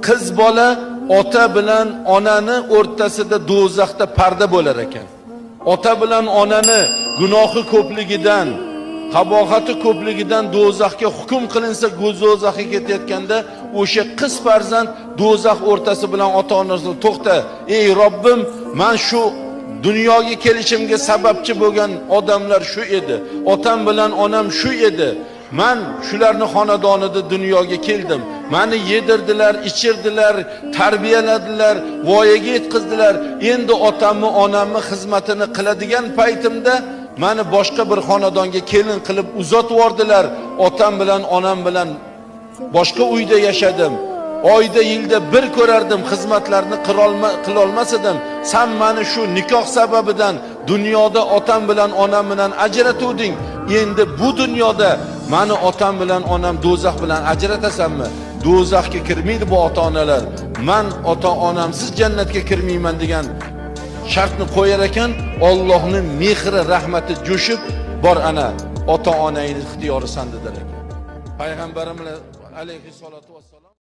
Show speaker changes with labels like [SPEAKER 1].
[SPEAKER 1] qiz bola ota bilan onani o'rtasida do'zaxda parda bo'lar ekan. Ota bilan onani gunohi ko'pligidan, qabohati ko'pligidan do'zaxga hukm qilinsa, do'zaxga ketayotganda o'sha qiz farzand do'zax o'rtasi bilan ota-onasi to'xta, ey Robbim, men shu dunyoga kelishimga sababchi bo'lgan odamlar shu edi. Otam bilan onam shu edi. Men shularning xonadonida dunyoga keldim. Meni yedirdilar, ichirdilar, tarbiyaladilar, voyaga yetkazdilar. Endi otamni, onamni xizmatini qiladigan paytimda meni boshqa bir xonadonga kelin qilib uzatib yordilar. Otam bilan onam bilan boshqa uyda yashadim. Oyda yilda bir ko'rardim, xizmatlarni qila olmas edim. Sen meni shu nikoh sababidan dunyoda otam bilan onam bilan ajratuvding. Endi bu dunyoda meni otam bilan onam do'zax bilan ajratasanmi? Do'zaxga kirmaydi bu ota-onalar. Men ota-onamsiz jannatga kirmayman degan shartni qo'yar ekan, Allohning mehri, rahmati jo'shib, bor ana ota-onangni ixtiyori sanda der ekan. Payg'ambarimiz alayhi solatu vassalom